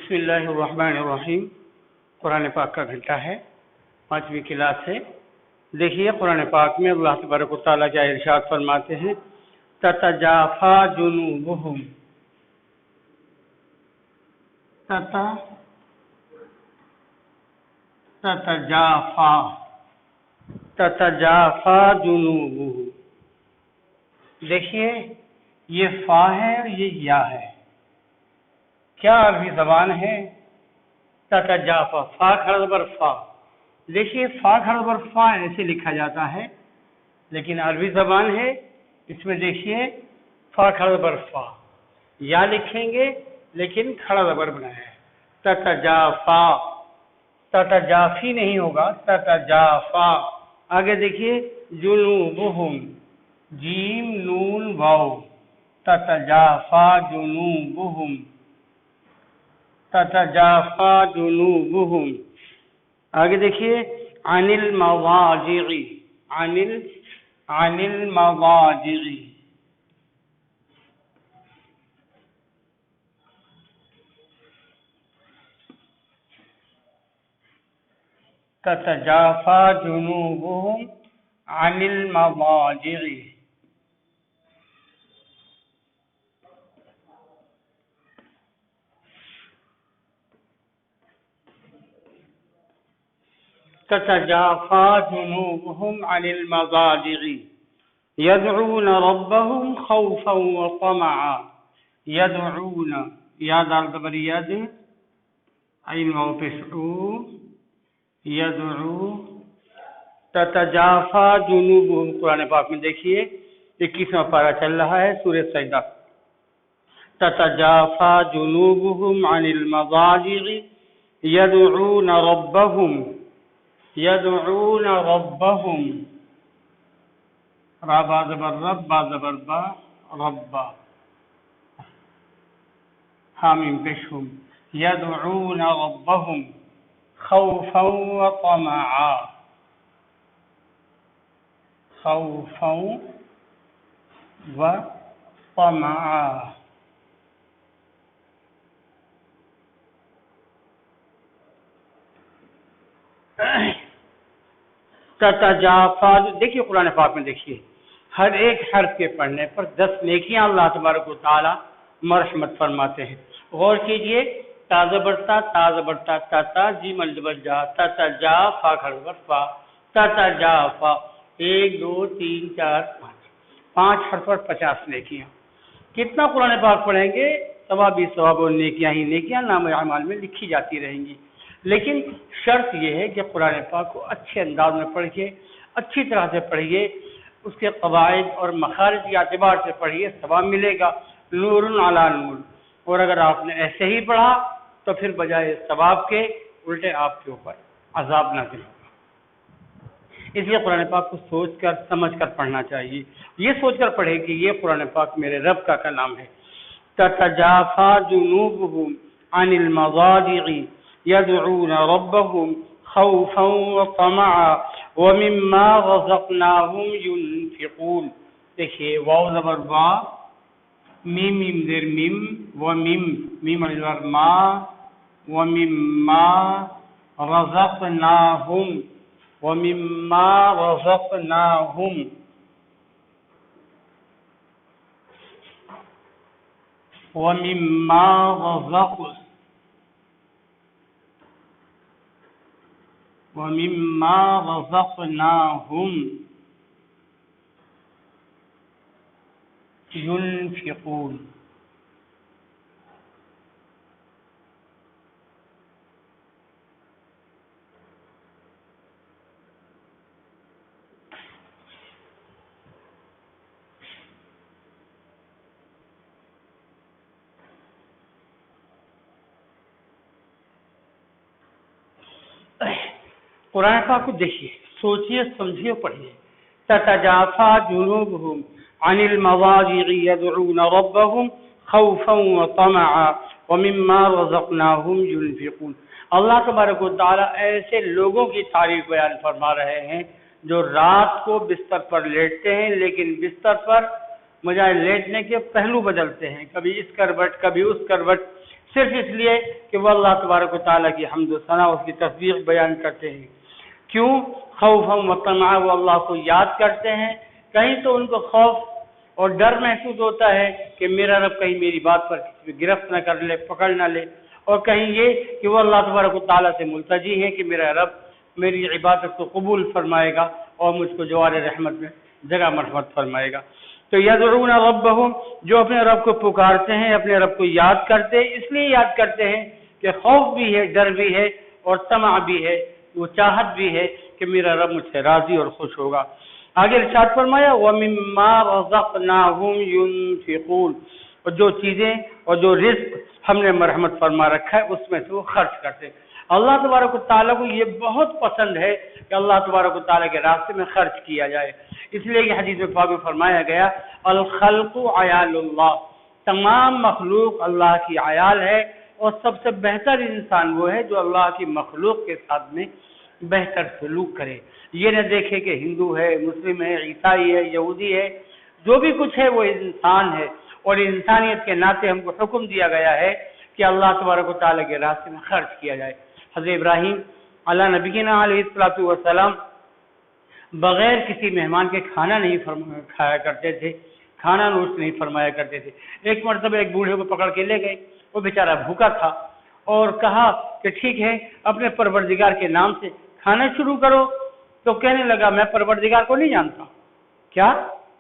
بسم اللہ الرحمن الرحیم۔ قرآن پاک کا گھنٹہ ہے، 5ویں کلاس ہے۔ دیکھیے قرآن پاک میں اللہ تبارک و تعالیٰ کیا ارشاد فرماتے ہیں، تتجافا جنوبہم، تتجافا جنوبہم۔ دیکھیے یہ فا ہے اور یہ یا ہے، کیا عربی زبان ہے؟ تتجافا، فا کھڑا زبر فا۔ دیکھیے فا کھڑا زبر فا ایسے لکھا جاتا ہے، لیکن عربی زبان ہے، اس میں دیکھیے فا کھڑا زبر فا، یا لکھیں گے لیکن کھڑا زبر بنایا ہے، تتجافا، تتجافی نہیں ہوگا، تتجافا۔ آگے دیکھیے جنوبہم، جیم نون واو، تتجافا جنوبہم، تتجافا جنوبہم۔ آگے دیکھیے عن المضاجع، عن المضاجع، تتجافا جنوبہم عن المضاجع۔ تتجافا جنوبهم عن المضاجع يدعون ربهم خوفا وطمعا، يدعون، یا دال زبر ید، عین واو پیشو، یدعو، تتجافا جنوبهم۔ قرآن پاک میں دیکھیے 21واں پارہ چل رہا ہے سورہ سجدہ، تتجافا جنوبهم عن المضاجع يدعون ربهم، يدعون ربهم، را با زبر رب، با زبر با، ربا، حامیم پیشم، يدعون ربهم خوفا وطمعا، خوفا وطمعا۔ تتجافا، دیکھیے قرآن پاک میں دیکھیے ہر ایک حرف کے پڑھنے پر 10 نیکیاں اللہ تبارک و تعالی مرحمت فرماتے ہیں۔ غور کیجئے، تا زبرتا، تا زبرتا، تا جیم الزبر جا، تتجافا کھڑا فا، تتجافا، 1 2 3 4 5 حرف پر 50 نیکیاں۔ کتنا قرآن پاک پڑھیں گے، ثواب ہی ثواب، اور نیکیاں ہی نیکیاں نام اعمال میں لکھی جاتی رہیں گی۔ لیکن شرط یہ ہے کہ قرآن پاک کو اچھے انداز میں پڑھیے، اچھی طرح سے پڑھیے، اس کے قواعد اور مخارج کے اعتبار سے پڑھیے، ثواب ملے گا، نور علی نور۔ اور اگر آپ نے ایسے ہی پڑھا تو پھر بجائے ثواب کے الٹے آپ کے اوپر عذاب نازل ہوگا۔ اس لیے قرآن پاک کو سوچ کر سمجھ کر پڑھنا چاہیے، یہ سوچ کر پڑھے کہ یہ قرآن پاک میرے رب کا کلام ہے۔ تتجافا جنوبہم عن المضاجع يدعون ربهم خوفا وطمعا ومما رزقناهم ينفقون۔ دیکھیے واو زبر وا، میم میم زیر میم، ومم، میم زبر ما، ومما رزقناهم، ومما رزقناهم، ومما رزقناهم، وَمِمَّا رَزَقْنَاهُمْ يُنْفِقُونَ۔ قرآن پاک کو دیکھیے، سوچیے، سمجھیے، پڑھیے۔ تتجافا جنوبہم عن المضاجع يدعون ربهم خوفا وطمعا ومما رزقناهم ينفقون۔ اللہ تبارک و تعالیٰ ایسے لوگوں کی تعریف بیان فرما رہے ہیں جو رات کو بستر پر لیٹتے ہیں، لیکن بستر پر بجائے لیٹنے کے پہلو بدلتے ہیں، کبھی اس کروٹ کبھی اس کروٹ، صرف اس لیے کہ وہ اللہ تبارک و تعالیٰ کی حمد و ثنا، اس کی تصدیق بیان کرتے ہیں۔ کیوں؟ خوفا و طمعا، وہ اللہ کو یاد کرتے ہیں، کہیں تو ان کو خوف اور ڈر محسوس ہوتا ہے کہ میرا رب کہیں میری بات پر کسی بھی گرفت نہ کر لے، پکڑ نہ لے، اور کہیں یہ کہ وہ اللہ تبارک و تعالیٰ سے ملتجی ہے کہ میرا رب میری عبادت کو قبول فرمائے گا اور مجھ کو جوار رحمت میں جگہ مرحمت فرمائے گا۔ تو یدعون ربہم، جو اپنے رب کو پکارتے ہیں، اپنے رب کو یاد کرتے ہیں، اس لیے یاد کرتے ہیں کہ خوف بھی ہے، ڈر بھی ہے اور طمع بھی ہے، وہ چاہت بھی ہے کہ میرا رب مجھ سے راضی اور خوش ہوگا۔ آگے ارشاد فرمایا وَمِمَّا رَزَقْنَاهُمْ يُنْفِقُونَ، اور جو چیزیں اور جو رزق ہم نے مرحمت فرما رکھا ہے اس میں سے وہ خرچ کرتے ہیں۔ اللہ تبارک و تعالیٰ کو یہ بہت پسند ہے کہ اللہ تبارک و تعالیٰ کے راستے میں خرچ کیا جائے، اس لیے کہ حدیث پاک میں فرمایا گیا الخلق عیال اللہ، تمام مخلوق اللہ کی عیال ہے، اور سب سے بہتر انسان وہ ہے جو اللہ کی مخلوق کے ساتھ میں بہتر سلوک کرے، یہ نہ دیکھے کہ ہندو ہے، مسلم ہے، عیسائی ہے، یہودی ہے، جو بھی کچھ ہے وہ انسان ہے، اور انسانیت کے ناطے ہم کو حکم دیا گیا ہے کہ اللہ تبارک و تعالیٰ کے راستے میں خرچ کیا جائے۔ حضرت ابراہیم علی نبینا علیہ الصلوۃ والسلام بغیر کسی مہمان کے کھانا نہیں کھایا کرتے تھے، کھانا نوش نہیں فرمایا کرتے تھے۔ ایک مرتبہ ایک بوڑھے کو پکڑ کے لے گئے، وہ بیچارہ بھوکا تھا، اور کہا کہ ٹھیک ہے اپنے پروردگار کے نام سے کھانا شروع کرو، تو کہنے لگا میں پروردگار کو نہیں جانتا۔ کیا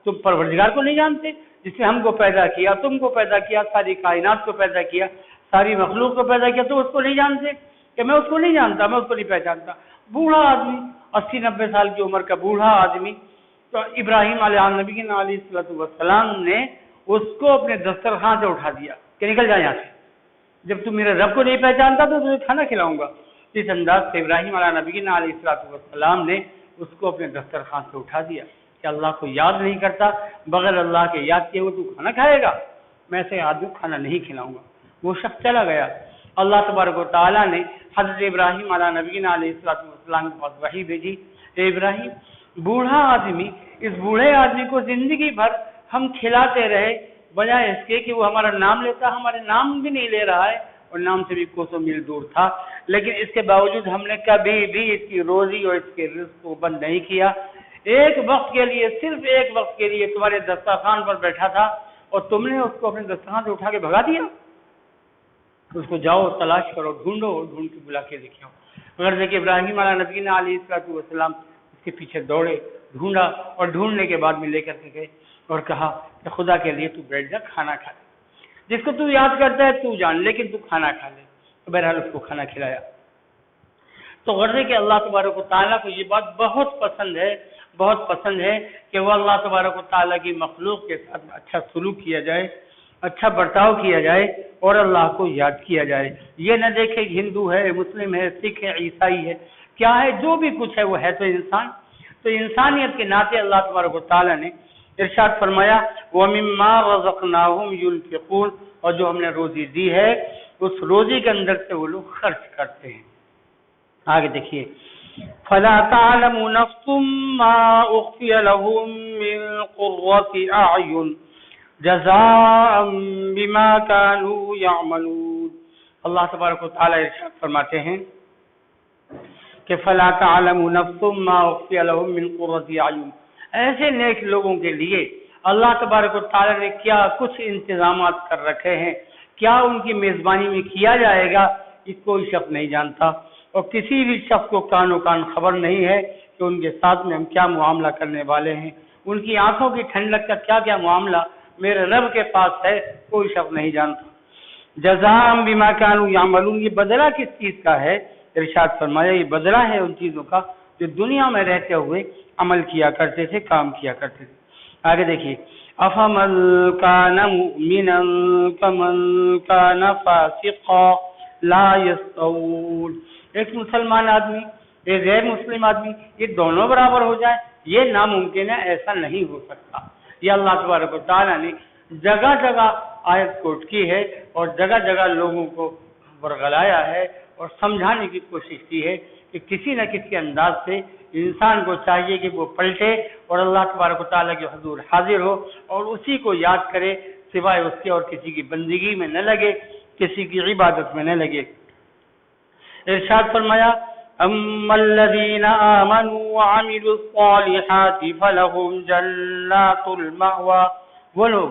تم پروردگار کو نہیں جانتے جس نے ہم کو پیدا کیا، تم کو پیدا کیا، ساری کائنات کو پیدا کیا، ساری مخلوق کو پیدا کیا، تو اس کو نہیں جانتے؟ کہ میں اس کو نہیں جانتا، میں اس کو نہیں پہچانتا۔ بوڑھا آدمی، 80-90 سال کی عمر کا بوڑھا آدمی، تو ابراہیم علیہ نبی علیہ السلام نے اس کو اپنے دسترخوان سے اٹھا دیا کہ نکل جائے یہاں سے، جب تم میرے رب کو نہیں پہچانتا تو تمہیں کھانا کھلاؤں گا۔ اس انداز سے ابراہیم علیہ نبی علیہ السلام نے اس کو اپنے دسترخوان سے اٹھا دیا کہ اللہ کو یاد نہیں کرتا، بغیر اللہ کے یاد کیے ہوئے تو کھانا کھائے گا، میں ایسے آدمی کو کھانا نہیں کھلاؤں گا۔ وہ شخص چلا گیا۔ اللہ تبارک و تعالیٰ نے حضرت ابراہیم علیہ نبی علیہ السلام کے پاس وحی بھیجی، اے ابراہیم، بوڑھا آدمی، اس بوڑھے آدمی کو زندگی بھر ہم کھلاتے رہے، بجائے اس کے کہ وہ ہمارا نام لیتا، ہمارے نام بھی نہیں لے رہا ہے، اور نام سے بھی کوسوں میل دور تھا، لیکن اس کے باوجود ہم نے کبھی بھی اس کی روزی اور اس کے رزق کو بند نہیں کیا۔ ایک وقت کے لیے، صرف ایک وقت کے لیے تمہارے دسترخوان پر بیٹھا تھا اور تم نے اس کو اپنے دسترخوان سے اٹھا کے بھگا دیا۔ اس کو جاؤ، تلاش کرو، ڈھونڈو، ڈھونڈ کے بلا کے لکھو۔ اگر دیکھیں ابراہیم علیہ نبی علیہ السلام اس کے پیچھے دوڑے، ڈھونڈا، اور ڈھونڈنے کے بعد میں لے کر کے گئے اور کہا کہ خدا کے لیے تو بیٹھ جا، کھانا کھا لے، جس کو تو یاد کرتا ہے تو جان، لیکن تو کھانا کھا لے۔ تو بہرحال اس کو کھانا کھلایا۔ تو غرض کہ اللہ تبارک و تعالیٰ کو یہ بات بہت پسند ہے، بہت پسند ہے کہ وہ اللہ تبارک و تعالیٰ کی مخلوق کے ساتھ اچھا سلوک کیا جائے، اچھا برتاؤ کیا جائے، اور اللہ کو یاد کیا جائے۔ یہ نہ دیکھے کہ ہندو ہے، مسلم ہے، سکھ ہے، عیسائی ہے، کیا ہے، جو بھی کچھ ہے وہ ہے تو انسان۔ تو انسانیت کے ناطے اللہ تبارک و تعالیٰ نے ارشاد فرمایا وَمِمَّا رَزَقْنَاهُمْ يُنْفِقُونَ، اور جو ہم نے روزی دی ہے اس روزی کے اندر سے وہ لوگ خرچ کرتے ہیں۔ آگے دیکھیے فَلَا تَعْلَمُ نَفْسٌ مَّا أُخْفِيَ لَهُم مِّن قُرَّةِ أَعْيُنٍ جَزَاءً بِمَا كَانُوا يَعْمَلُونَ۔ اللہ تبارک و تعالیٰ ارشاد فرماتے ہیں کہ فَلَا تَعْلَمُ نَفْسٌ مَّا أُخْفِيَ لَهُم مِّن قُرَّةِ أَعْيُنٍ، ایسے نیک لوگوں کے لیے اللہ تبارک و تعالیٰ نے کیا کچھ انتظامات کر رکھے ہیں، کیا ان کی میزبانی میں کیا جائے گا، اس کوئی شخص نہیں جانتا، اور کسی بھی شخص کو کان و کان خبر نہیں ہے کہ ان کے ساتھ میں ہم کیا معاملہ کرنے والے ہیں، ان کی آنکھوں کی ٹھنڈک کا کیا کیا معاملہ میرے رب کے پاس ہے، کوئی شخص نہیں جانتا۔ جزاء بما كانوا يعملون، یہ بدلہ کس چیز کا ہے؟ ارشاد فرمایا یہ بدلہ ہے ان چیزوں کا جو دنیا میں رہتے ہوئے عمل کیا کرتے تھے، کام کیا کرتے تھے۔ آگے دیکھیے افمن كان مؤمنا كمن كان فاسقا لا يستوون، ایک مسلمان آدمی ایک غیر مسلم آدمی یہ دونوں برابر ہو جائیں، یہ ناممکن ہے، ایسا نہیں ہو سکتا۔ یہ اللہ تبارک و تعالیٰ نے جگہ جگہ آیت کوٹ کی ہے اور جگہ جگہ لوگوں کو ورغلایا ہے اور سمجھانے کی کوشش کی ہے کہ کسی نہ کسی انداز سے انسان کو چاہیے کہ وہ پلٹے اور اللہ تبارک و تعالیٰ کے حضور حاضر ہو اور اسی کو یاد کرے، سوائے اس کے اور کسی کی بندگی میں نہ لگے، کسی کی عبادت میں نہ لگے۔ ارشاد فرمایا اما الذین آمنوا وعملوا الصالحات فلہم جنات المأوى، وہ لوگ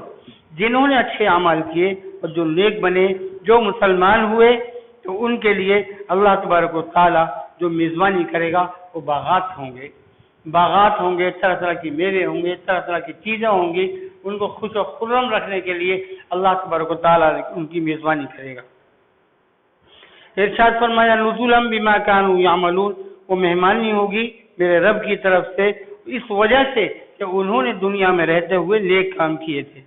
جنہوں نے اچھے اعمال کیے اور جو نیک بنے، جو مسلمان ہوئے، تو ان کے لیے اللہ تبارک و تعالی جو میزبانی کرے گا وہ باغات ہوں گے، باغات ہوں گے، طرح طرح کی میوے ہوں گے، طرح طرح کی چیزیں ہوں گی، ان کو خوش و خرم رکھنے کے لیے اللہ تبارک و تعالی ان کی میزبانی کرے گا۔ ارشاد فرمایا نزلا بما كانوا يعملون، وہ مہمانی ہوگی میرے رب کی طرف سے اس وجہ سے کہ انہوں نے دنیا میں رہتے ہوئے نیک کام کیے تھے۔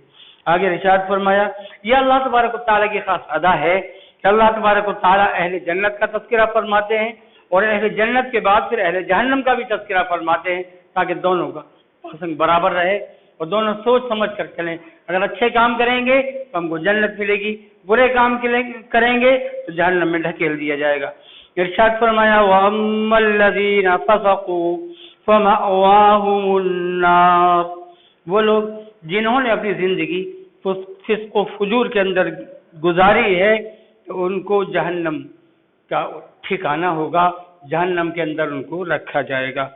آگے ارشاد فرمایا یہ اللہ تبارک و تعالیٰ کی خاص ادا ہے کہ اللہ تبارک و تعالیٰ اہل جنت کا تذکرہ فرماتے ہیں اور اہل جنت کے بعد پھر اہل جہنم کا بھی تذکرہ فرماتے ہیں، تاکہ دونوں کا پسند برابر رہے اور دونوں سوچ سمجھ کر چلیں۔ اگر اچھے کام کریں گے تو ہم کو جنت ملے گی، برے کام کریں گے تو جہنم میں ڈھکیل دیا جائے گا۔ ارشاد فرمایا وَأَمَّا الَّذِينَ فَسَقُوا فَمَأْوَاهُمُ النَّارُ، وہ لوگ جنہوں نے اپنی زندگی فسق و فجور کے اندر گزاری ہے تو ان کو جہنم کا ٹھکانہ ہوگا، جہنم کے اندر ان کو رکھا جائے گا۔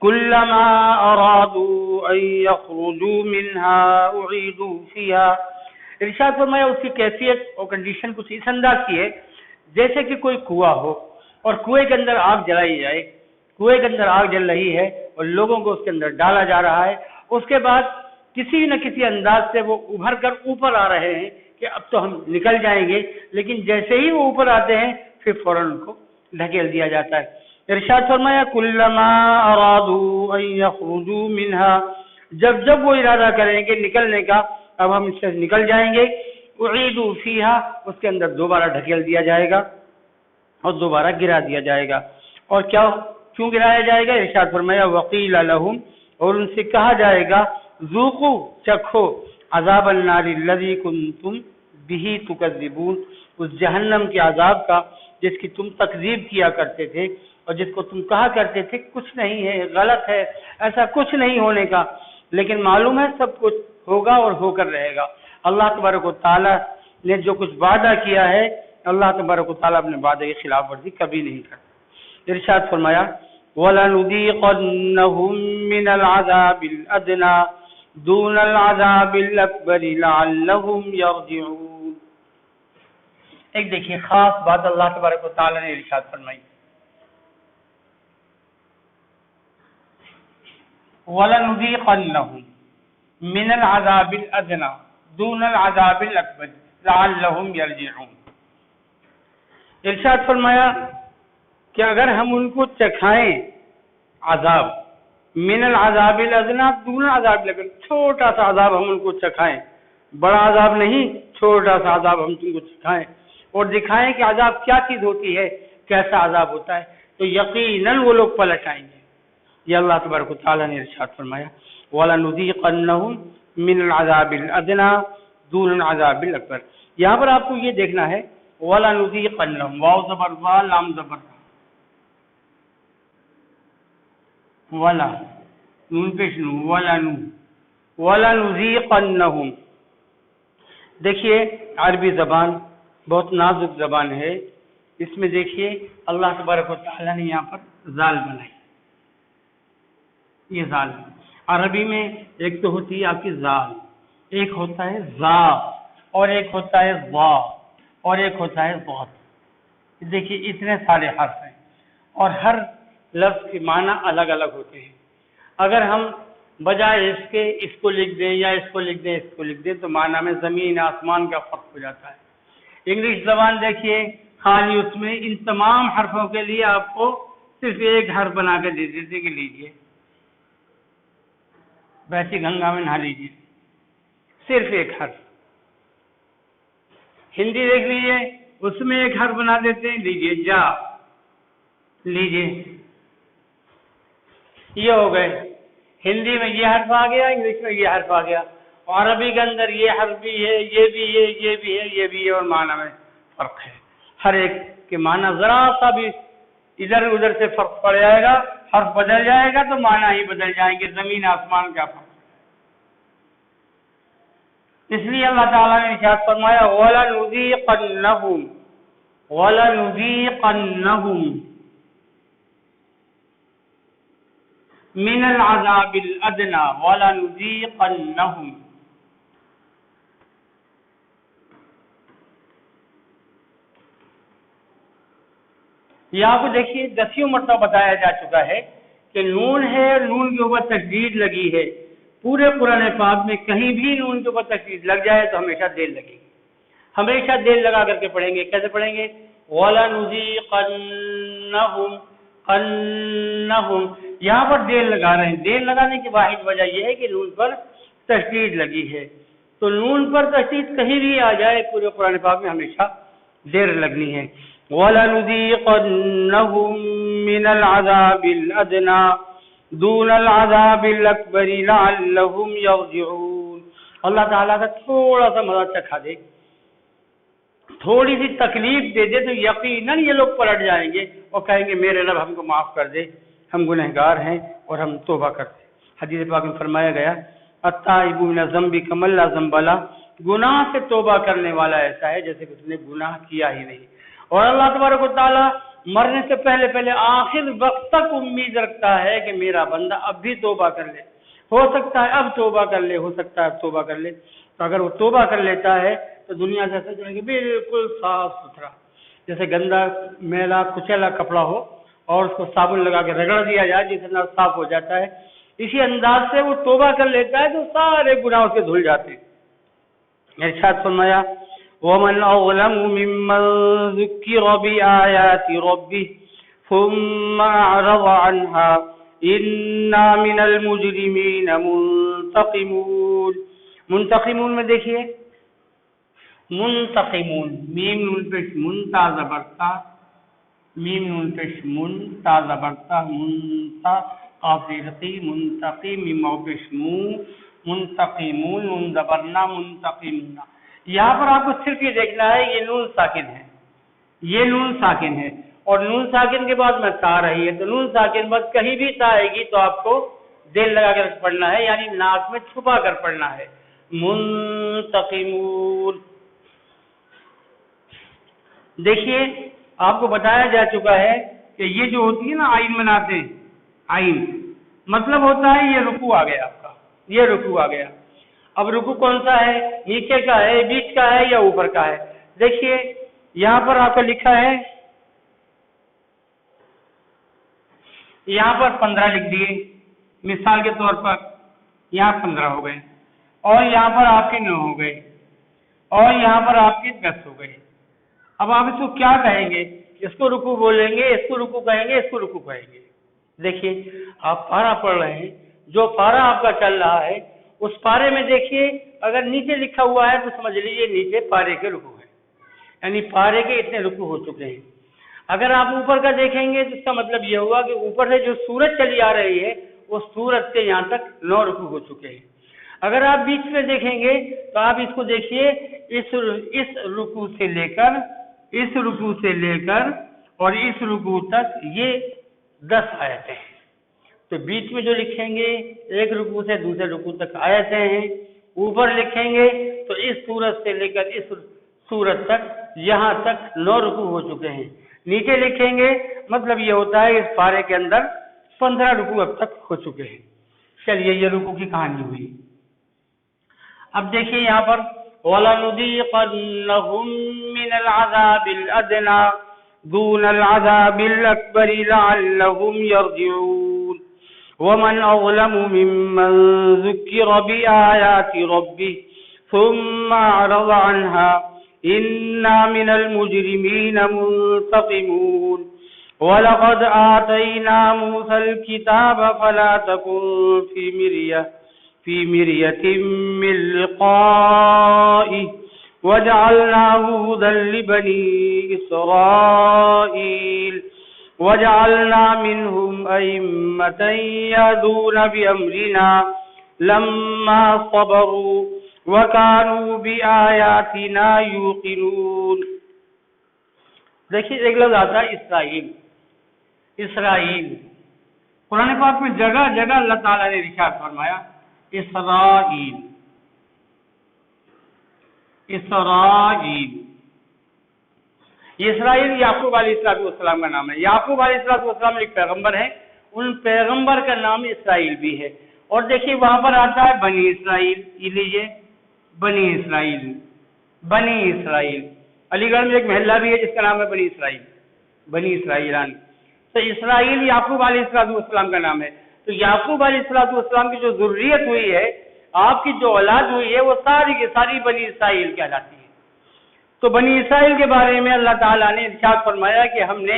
کلما ارادوا ان یخرجوا منها اعیدوا فیها، ارشاد فرمایا اس کی کیفیت اور کنڈیشن کچھ اس انداز کی ہے جیسے کہ کوئی کنواں ہو اور کنویں کے اندر آگ جلائی جائے، کنویں کے اندر آگ جل رہی ہے اور لوگوں کو اس کے اندر ڈالا جا رہا ہے، اس کے بعد کسی نہ کسی انداز سے وہ ابھر کر اوپر آ رہے ہیں کہ اب تو ہم نکل جائیں گے، لیکن جیسے ہی وہ اوپر آتے ہیں پھر فوراً ان کو ڈھکیل دیا جاتا ہے۔ ارشاد فرمایا کلما ارادوا ان یخرجوا منها، جب جب وہ ارادہ کریں گے نکلنے کا، اب ہم اس سے نکل جائیں گے، اعیدوا فیہا، اس کے اندر دوبارہ ڈھکیل دیا جائے گا اور دوبارہ گرا دیا جائے گا۔ اور کیوں گرایا جائے گا؟ ارشاد فرمایا وقیل لہم، اور ان سے کہا جائے گا ذوقوا، چکھو، عذاب النار الذی کنتم بہ تکذبون، اس جہنم کے عذاب کا جس کی تم تکذیب کیا کرتے تھے اور جس کو تم کہا کرتے تھے کچھ نہیں ہے، غلط ہے، ایسا کچھ نہیں ہونے کا، لیکن معلوم ہے سب کچھ ہوگا اور ہو کر رہے گا۔ اللہ تبارک و تعالیٰ نے جو کچھ وعدہ کیا ہے، اللہ تبارک و تعالیٰ اپنے وعدے کی خلاف ورزی کبھی نہیں کرتا۔ ارشاد فرمایا وَلَنُذِيقَنَّهُم مِّنَ الْعَذَابِ الْأَدْنَىٰ دُونَ الْعَذَابِ الْأَكْبَرِ لَعَلَّهُمْ يَرْجِعُونَ۔ ایک دیکھیے خاص بات اللہ تبارک و تعالیٰ نے ارشاد فرمائی وَلَنُذِيقَنَّهُم مِّنَ الْعَذَابِ الْأَدْنَىٰ دُونَ الْعَذَابِ الْأَكْبَرِ لَعَلَّهُمْ يَرْجِعُونَ۔ ارشاد فرمایا کہ اگر ہم ان کو چکھائیں عذاب من العذاب الادنی دون العذاب الاکبر، چھوٹا سا عذاب ہم ان کو چکھائیں، بڑا عذاب نہیں، چھوٹا سا عذاب ہم تم کو چکھائیں اور دکھائیں کہ عذاب کیا چیز ہوتی ہے، کیسا عذاب ہوتا ہے، تو یقیناً وہ لوگ پلٹ آئیں گے۔ یہ اللہ تبارک و تعالیٰ نے ارشاد فرمایا وَلَنُذِيقَنَّهُم مِّنَ الْعَذَابِ الْأَدْنَىٰ دُونَ الْعَذَابِ الْأَكْبَرِ۔ یہاں پر آپ کو یہ دیکھنا ہے وَلَنُذِيقَنَّهُم، واو زبر وا، لام زبر ولا، نون پیش نو، وَلَنُذِيقَنَّهُم۔ دیکھیے عربی زبان بہت نازک زبان ہے، اس میں دیکھیے اللہ تبارک و تعالیٰ نے یہاں پر زال بنائی، یہ زال عربی میں ایک تو ہوتی ہے آپ کی زال، ایک ہوتا ہے زا، اور ایک ہوتا ہے وا، اور ایک ہوتا ہے ضاد۔ دیکھیے اتنے سارے حرف ہیں اور ہر لفظ کے معنی الگ الگ ہوتے ہیں۔ اگر ہم بجائے اس کے اس کو لکھ دیں یا اس کو لکھ دیں اس کو لکھ دیں تو معنی میں زمین آسمان کا فرق ہو جاتا ہے۔ انگلش زبان دیکھیے خالی اس میں ان تمام حرفوں کے لیے آپ کو صرف ایک حرف بنا کے دے دیتے کہ لیجئے ویسی گنگا میں نہا لیجئے، صرف ایک حرف۔ ہندی دیکھ لیجئے اس میں ایک حرف بنا دیتے ہیں، لیجئے جا، لیجئے، یہ ہو گئے۔ ہندی میں یہ حرف آ گیا، انگلش میں یہ حرف آ گیا، اور عربی کے اندر یہ حرف بھی ہے، یہ بھی ہے، یہ بھی ہے، یہ بھی ہے، اور معنی میں فرق ہے۔ ہر ایک کے معنی ذرا سا بھی ادھر ادھر سے فرق پڑ جائے گا، حرف بدل جائے گا تو معنی ہی بدل جائیں گے، زمین آسمان کا فرق۔ اس لیے اللہ تعالیٰ نے ارشاد فرمایا وَلَنُذِيقَنَّهُم مِّنَ الْعَذَابِ الْأَدْنَىٰ وَلَنُذِيقَنَّهُم. یہاں کو دیکھیے 10 مرتبہ بتایا جا چکا ہے کہ نون ہے، نون کے اوپر تشدید لگی ہے. پورے قرآن پاک میں کہیں بھی نون کے اوپر تشدید لگ جائے تو ہمیشہ دیر لگے گی، ہمیشہ دیر لگا کر کے پڑھیں گے. کیسے پڑھیں گے؟ وَلَنُذِيقَنَّهُمْ قَنَّهُمْ. یہاں پر دیر لگا رہے ہیں. دیر لگانے کی واحد وجہ یہ ہے کہ نون پر تشدید لگی ہے. تو نون پر تشدید کہیں بھی آ جائے پورے قرآن پاک میں ہمیشہ دیر لگنی ہے. وَلَنُذِيقَنَّهُم مِّنَ الْعَذَابِ الْأَدْنَىٰ دُونَ الْعَذَابِ الْأَكْبَرِ لَعَلَّهُمْ يَرْجِعُونَ. اللہ تعالیٰ کا تھوڑا سا مزہ چکھا دے، تھوڑی سی تکلیف دے دے تو یقیناً یہ لوگ پلٹ جائیں گے اور کہیں گے میرے رب ہم کو معاف کر دے، ہم گنہگار ہیں اور ہم توبہ کرتے. حدیث پاک میں فرمایا گیا التائب من الذنب کمن لا ذنب له. گناہ سے توبہ کرنے والا ایسا ہے جیسے کہ اس نے گناہ کیا ہی نہیں. اور اللہ تبارک و تعالیٰ مرنے سے پہلے آخر وقت تک امید رکھتا ہے کہ میرا بندہ اب بھی توبہ کر لے. ہو سکتا ہے اب توبہ کر لے، ہو سکتا ہے اب توبہ کر لے. تو اگر وہ توبہ کر لیتا ہے تو دنیا سے ایسا جائے گی بالکل صاف ستھرا، جیسے گندا میلا کچیلا کپڑا ہو اور اس کو صابن لگا کے رگڑ دیا جائے جتنا صاف ہو جاتا ہے. اسی انداز سے وہ توبہ کر لیتا ہے تو سارے گناہ اس کے دھل جاتے ہیں. ارشاد فرمایا وَمَنْ أَظْلَمُ مِمَّنْ ذُكِّرَ بِآيَاتِ رَبِّهِ ثُمَّ أَعْرَضَ عَنْهَا إِنَّا مِنَ الْمُجْرِمِينَ مُنْتَقِمُونَ. منتقمون میں دیکھیے منتقمون، میم نون پیش منتا زبرتا، میم نون پیش منتا زبرتا، منتا قافرقی منتقم، میم پیش منتقمون، نون زبرنا منتقمون. یہاں پر آپ کو صرف یہ دیکھنا ہے یہ نون ساکن ہے، یہ نون ساکن ہے اور نون ساکن کے بعد میں تا رہی ہے. تو نون ساکن بس کہیں بھی تا آئے گی تو آپ کو دل لگا کر پڑھنا ہے، یعنی ناک میں چھپا کر پڑھنا ہے. منتقمون. دیکھیے آپ کو بتایا جا چکا ہے کہ یہ جو ہوتی ہے نا آئین بناتے ہیں، آئین مطلب ہوتا ہے یہ رکوع آ گیا، آپ کا یہ رکوع آ گیا. اب رکوع کون سا ہے؟ نیچے کا ہے، بیچ کا ہے یا اوپر کا ہے؟ دیکھیے یہاں پر آپ کا لکھا ہے، یہاں پر 15 لکھ دیے مثال کے طور پر، یہاں 15 ہو گئے اور یہاں پر آپ کے 9 ہو گئے اور یہاں پر آپ کے 10 ہو گئے. اب آپ اس کو کیا کہیں گے؟ اس کو رکوع بولیں گے، اس کو رکوع کہیں گے، اس کو رکوع کہیں گے. دیکھیے آپ پارہ پڑھ رہے ہیں، جو پارہ آپ کا چل رہا ہے اس پارے میں دیکھیے اگر نیچے لکھا ہوا ہے تو سمجھ لیجیے نیچے پارے کے رکوع ہے، یعنی پارے کے اتنے رکوع ہو چکے ہیں. اگر آپ اوپر کا دیکھیں گے تو اس کا مطلب یہ ہوا کہ اوپر سے جو سورج چلی آ رہی ہے وہ سورج سے یہاں تک 9 رکوع ہو چکے ہیں. اگر آپ بیچ میں دیکھیں گے تو آپ اس کو دیکھیے اس رکوع سے لے کر اس رکوع سے لے کر اور اس رکوع تک یہ 10 آیتیں ہیں. تو بیچ میں جو لکھیں گے ایک رکوع سے دوسرے رکوع تک آیتیں ہیں. اوپر لکھیں گے تو اس سورت سے لے کر اس سورت تک یہاں تک 9 رکوع ہو چکے ہیں. نیچے لکھیں گے مطلب یہ ہوتا ہے اس پارے کے اندر 15 رکوع اب تک ہو چکے ہیں. چلیے یہ رکوع کی کہانی ہوئی. اب دیکھیے یہاں پر وَلَنُذِيقَنَّهُم مِّنَ الْعَذَابِ الْأَدْنَىٰ دُونَ الْعَذَابِ الْأَكْبَرِ لَعَلَّهُمْ يَرْجِعُونَ. وَمَنْ أَظْلَمُ مِمَّنْ ذُكِّرَ بِآيَاتِ رَبِّهِ ثُمَّ أَعْرَضَ عَنْهَا إِنَّا مِنَ الْمُجْرِمِينَ مُنْتَقِمُونَ. وَلَقَدْ آتَيْنَا مُوسَى الْكِتَابَ فَلَا تَكُنْ في مرية من لقائه وجعلناه هدى لبني إسرائيل وجعلنا منهم أئمة يهدون بأمرنا لما صبروا وكانوا بآياتنا يوقنون. دیکھیے ایک لفظ آتا ہے اسرائیل. اسرائیل قرآن پاک میں جگہ جگہ اللہ تعالیٰ نے ارشاد فرمایا اسرائیل. اسرائیل، اسرائیل یعقوب علیہ السلام کا نام ہے۔ یعقوب علیہ السلام ایک پیغمبر ہیں، ان پیغمبر کا نام اسرائیل بھی ہے۔ اور دیکھیے وہاں پر آتا ہے بنی اسرائیل، یہ لیجیے بنی اسرائیل، بنی اسرائیل۔ علی گڑھ میں ایک محلہ بھی ہے جس کا نام ہے بنی اسرائیل، بنی اسرائیلان۔ تو اسرائیل یعقوب علیہ السلام کا نام ہے۔ تو یعقوب علیہ السلام کی جو ذریت ہوئی ہے، آپ کی جو اولاد ہوئی ہے، وہ ساری کی ساری بنی اسرائیل کہلاتی ہے۔ تو بنی اسرائیل کے بارے میں اللہ تعالیٰ نے ارشاد فرمایا کہ ہم نے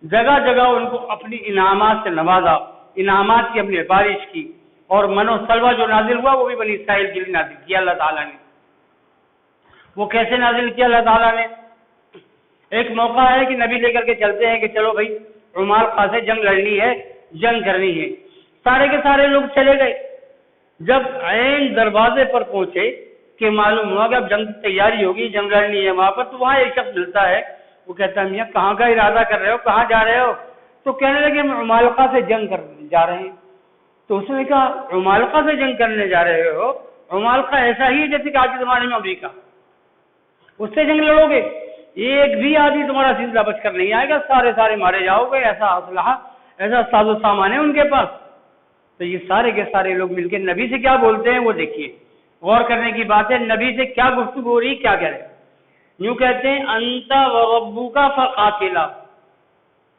جگہ جگہ ان کو اپنی انعامات سے نوازا، انعامات کی اپنی بارش کی، اور من و سلوہ جو نازل ہوا وہ بھی بنی اسرائیل کے لیے نازل کیا اللہ تعالیٰ نے۔ وہ کیسے نازل کیا اللہ تعالیٰ نے؟ ایک موقع ہے کہ نبی لے کر کے چلتے ہیں کہ چلو بھائی عمالقہ سے جنگ لڑنی ہے، جنگ کرنی ہے۔ سارے کے سارے لوگ چلے گئے۔ جب عین دروازے پر پہنچے کہ معلوم ہوا کہ اب جنگ کی تیاری ہوگی، جنگ لڑنی ہے وہاں پر، تو وہاں ایک شخص ملتا ہے، وہ کہتا ہے میاں کہاں کا ارادہ کر رہے ہو، کہاں جا رہے ہو؟ تو کہنے لگے ہم عمالقہ سے جنگ کرنے جا رہے ہیں۔ تو اس نے کہا عمالقہ سے جنگ کرنے جا رہے ہو؟ عمالقہ ایسا ہی ہے جیسے کہ آج کے زمانے میں امریکہ، اس سے جنگ لڑو گے؟ ایک بھی آدمی تمہارا سلسلہ بچ کر نہیں آئے گا، سارے مارے جاؤ گے، ایسا اسلحہ ایسا ساز و سامان ہے ان کے پاس۔ تو یہ سارے کے سارے لوگ مل کے نبی سے کیا بولتے ہیں وہ دیکھیے، غور کرنے کی بات ہے۔ نبی سے کیا گفتگو ہو رہی، کیا کہہ رہے ہیں؟ یوں کہتے ہیں انت وربک فقاتلا۔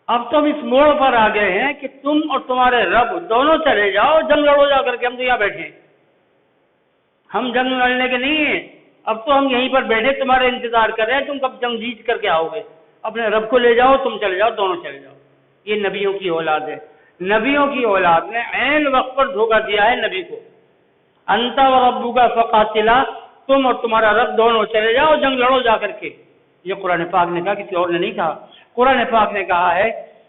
اب تو ہم اس موڑ پر آ گئے ہیں کہ تم اور تمہارے رب دونوں چلے جاؤ، جنگ لڑو جا کر کے، ہم تو یہاں بیٹھے ہیں، ہم جنگ لڑنے کے نہیں ہیں، اب تو ہم یہیں پر بیٹھے تمہارے انتظار کر رہے ہیں، تم کب جنگ جیت کر کے آؤ گے، اپنے رب کو لے جاؤ، تم چلے جاؤ، دونوں چلے جاؤ۔ یہ نبیوں کی اولاد ہے۔ نبیوں کی اولاد نے عین وقت پر دھوکہ دیا ہے نبی کو۔ انت وربک فقاتلا، تم اور تمہارا رب دونوں چلے جاؤ، جنگ لڑو جا کر کے۔ یہ قرآن پاک نے کہا، کسی اور نے نہیں کہا۔ قرآن پاک نے کہا ہے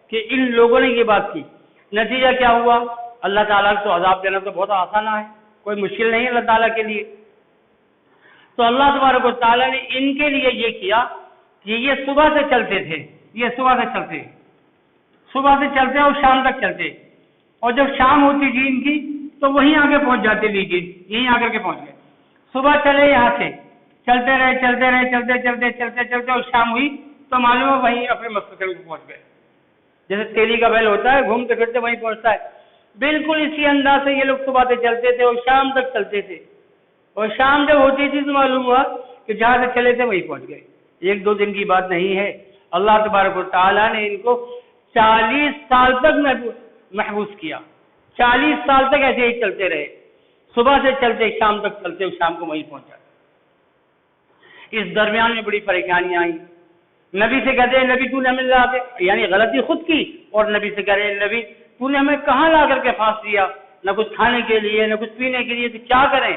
کہ ان لوگوں نے یہ بات کی، نتیجہ کیا ہوا؟ اللہ تعالیٰ کو عذاب دینا تو بہت آسان ہے، کوئی مشکل نہیں ہے اللہ تعالیٰ کے لیے۔ تو اللہ تبارک و تعالیٰ نے ان کے لیے یہ کیا کہ یہ صبح سے چلتے تھے، یہ صبح سے چلتے اور شام تک چلتے، اور جب شام ہوتی تھی ان کی تو وہیں آ کے پہنچ جاتے، لیجیے یہیں آ کر کے پہنچ گئے۔ صبح چلے یہاں سے، چلتے رہے اور شام ہوئی تو معلوم ہے وہیں اپنے مستقبل کو پہنچ گئے۔ جیسے تیلی کا بیل ہوتا ہے، گھومتے پھرتے وہیں پہنچتا ہے، بالکل اسی انداز سے یہ لوگ صبح سے چلتے تھے اور شام تک چلتے تھے، اور شام جب ہوتی تھی تو معلوم ہوا کہ جہاں سے چلے تھے وہیں پہنچ گئے۔ ایک دو دن کی بات نہیں ہے، اللہ تبارک و تعالیٰ نے ان کو 40 سال تک محبوس کیا، 40 سال تک ایسے ہی چلتے رہے، صبح سے چلتے شام تک چلتے اور شام کو وہیں پہنچا۔ اس درمیان میں بڑی پریشانیاں آئیں۔ نبی سے کہتے ہیں نبی تو نے ہمیں لا کے، یعنی غلطی خود کی، اور نبی سے کہہ رہے ہیں نبی تو نے ہمیں کہاں لا کر کے پھانس دیا، نہ کچھ کھانے کے لیے نہ کچھ پینے کے لیے، تو کیا کریں؟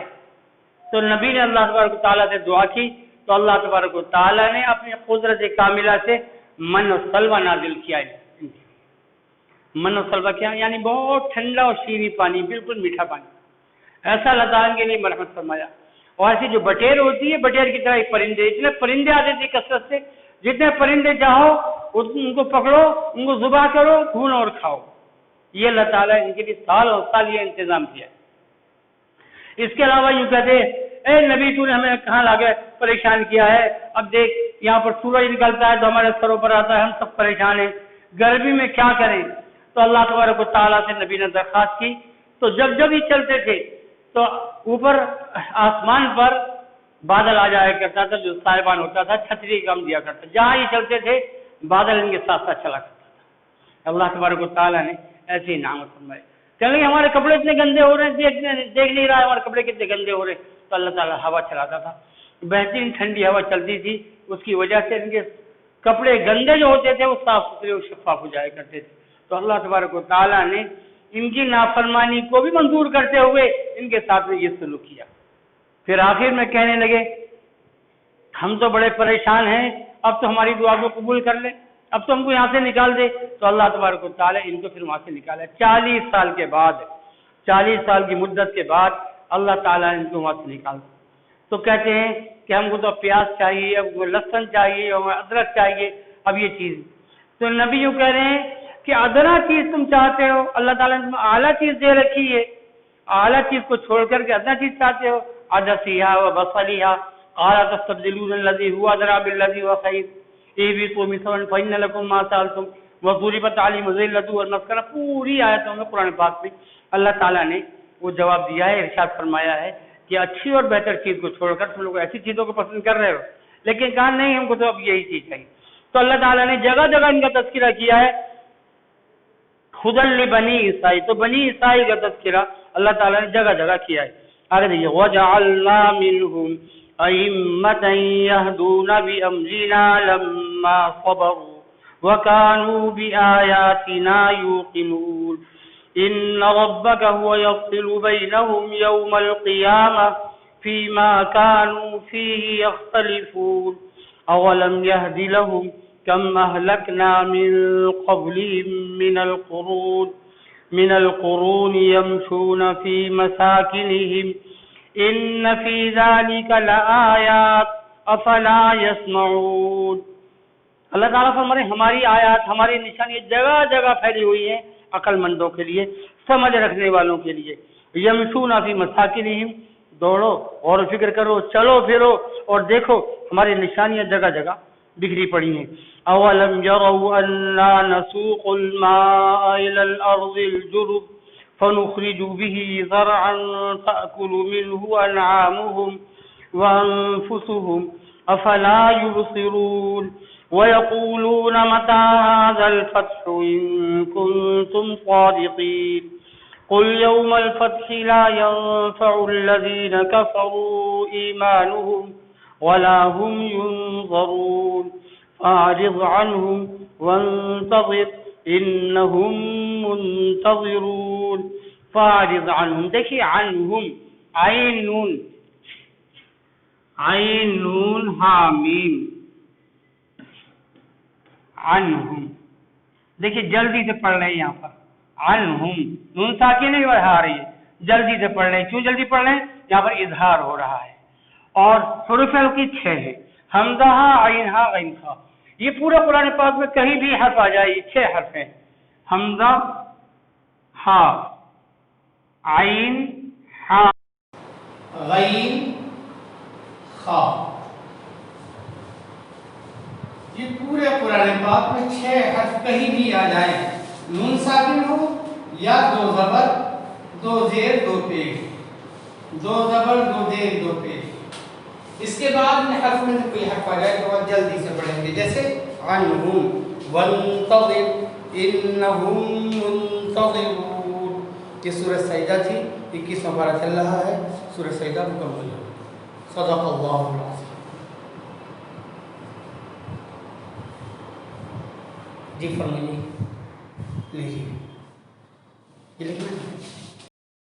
تو نبی نے اللہ تبارک و تعالیٰ سے دعا کی تو اللہ تبارک و تعالیٰ نے اپنی قدرت کاملہ سے من و سلوہ نازل کیا ہے۔ من و سلوہ کیا؟ یعنی بہت ٹھنڈا اور شیریں پانی، بالکل میٹھا پانی، ایسا اللہ تعالیٰ کے لیے مرحمت فرمایا۔ اور ایسی جو بٹیر ہوتی ہے، بٹیر کی طرح ایک پرندے، اتنے پرندے آتے تھے کثرت سے، جتنے پرندے چاہو ان کو پکڑو، ان کو ذبح کرو، بھونو اور کھاؤ۔ یہ اللہ تعالیٰ ان کے لیے سال اور سال یہ انتظام کیا۔ اس کے علاوہ یوں کہتے اے نبی تو نے ہمیں کہاں لا کے پریشان کیا ہے، اب دیکھ یہاں پر سورج نکلتا ہے تو ہمارے سروں پر آتا ہے، ہم سب پریشان ہیں، گرمی میں کیا کریں؟ تو اللہ تبارک و تعالیٰ سے نبی نے درخواست کی، تو جب ہی چلتے تھے تو اوپر آسمان پر بادل آ جایا کرتا تھا، جو صاحبان ہوتا تھا چھتری کام دیا کرتا، جہاں ہی چلتے تھے بادل ان کے ساتھ ساتھ چلا کرتا تھا۔ اللہ تبارک و تعالیٰ نے ایسی انعامت فرمائی۔ کہیں ہمارے کپڑے اتنے گندے ہو رہے ہیں، دیکھ نہیں رہا ہمارے کپڑے کتنے گندے ہو رہے ہیں، تو اللہ تعالیٰ ہوا چلاتا تھا، بہترین ٹھنڈی ہوا چلتی تھی، اس کی وجہ سے ان کے کپڑے گندے جو ہوتے تھے وہ صاف ستھرے اور شفاف ہو جایا کرتے تھے۔ تو اللہ تبارک و تعالیٰ نے ان کی نافرمانی کو بھی منظور کرتے ہوئے ان کے ساتھ میں یہ سلوک کیا۔ پھر آخر میں کہنے لگے ہم تو بڑے پریشان ہیں، اب تو ہماری دعا کو قبول کر لیں، اب تو ہم کو یہاں سے نکال دے۔ تو اللہ تبارک و تعالیٰ ان کو پھر وہاں سے نکالا۔ 40 سال کے بعد، 40 سال کی مدت کے بعد اللہ تعالیٰ نے ان کو وہاں سے نکالا۔ تو کہتے ہیں کہ ہم کو تو پیاز چاہیے، اب کو لہسن چاہیے، اور ادرک چاہیے، اب یہ چیز۔ تو نبی یوں کہہ رہے ہیں کہ ادنا چیز تم چاہتے ہو، اللہ تعالیٰ نے تمہیں اعلیٰ چیز دے رکھی ہے، اعلیٰ چیز کو چھوڑ کر کے ادنا چیز چاہتے ہو، عدسیہا و بصلیہا قال تستبدلون الذي هو ادنى بالذي هو خير اهبطوا مثلا فإن لكم ما سألتم وضربت عليهم الذلة والمسكنة. پوری آیتوں میں قرآن پاک میں اللہ تعالیٰ نے وہ جواب دیا ہے، ارشاد فرمایا ہے کہ اچھی اور بہتر چیز کو چھوڑ کر تم لوگ ایسی چیزوں کو پسند کر رہے ہو، لیکن کہا نہیں ہم کو تو اب یہی چیز چاہیے. تو اللہ تعالیٰ نے جگہ جگہ ان کا تذکرہ کیا ہے. خدن لبنی عیسائی، تو بنی عیسائی کا تذکرہ اللہ تعالیٰ نے جگہ جگہ کیا ہے. آگے دیکھیے وَجَعَلْنَا مِنْهُمْ أَئِمَّةً يَهْدُونَ بِأَمْرِنَا لَمَّا صَبَرُوا وَكَانُوا بِآيَاتِنَا يُوقِنُونَ. إِنَّ رَبَّكَ هُوَ يَفْصِلُ بَيْنَهُمْ يَوْمَ الْقِيَامَةِ فِيمَا كَانُوا فِيهِ يَخْتَلِفُونَ. أَوَلَمْ يَهْدِ لَهُمْ كَمْ أَهْلَكْنَا مِنْ قَبْلِهِمْ من القرون يمشون في مساكنهم إن في ذلك لآيات أفلا يسمعون. اللہ تعالیٰ فرماتے ہیں ہماری آیات، ہماری نشانیاں جگہ جگہ پھیلی ہوئی ہیں عقل مندوں کے لیے، سمجھ رکھنے والوں کے لیے. یمشون فی مساکنہم، دوڑو اور فکر کرو، چلو پھرو اور دیکھو ہماری نشانیاں جگہ جگہ بکھری پڑی ہیں. اولم يروا انا نسوق الماء الى الارض الجرز فنخرج به زرعا تاكل منه انعامهم وانفسهم افلا يبصرون. ويقولون متى هذا الفتح ان كنتم صادقين قل يوم الفتح لا ينفع الذين كفروا ايمانهم ولا هم ينظرون فاعرض عنهم وانتظر انهم منتظرون. فاعرض عنهم، دیکھیے عنهم عین نون ہا میم عنهم، دیکھیے جلدی سے پڑھ رہے ہیں یہاں پر عنهم، نون ساکن نہیں بڑھا رہی ہے، جلدی سے پڑھ رہے ہیں. کیوں جلدی پڑھ رہے ہیں؟ یہاں پر اظہار ہو رہا ہے اور حروف کی 6 ہے، حمزہ عین ہا غین ہا. یہ پورے قرآن پاک میں کہیں بھی حرف آ جائے، 6 حرف ہیں، حمزہ ہا عین ہا غین خا. یہ پورے قرآن پاک میں 6 حرف کہیں بھی آ جائیں، نون ساکن ہو یا 2 زبر 2 زیر 2 پیش، 2 زبر 2 زیر 2 پیش. اس کے بعد ان حرف میں کوئی حرف آ جائے تو آپ جلدی سے پڑھیں گے، جیسے عنہم وانتظر انہم منتظرون. یہ سورہ سجدہ تھی، 21واں پارہ چل رہا ہے، سورہ سجدہ مکمل ہے. صدق اللہ العظیم. جی فرمائیے. لیکن یہ لکھنا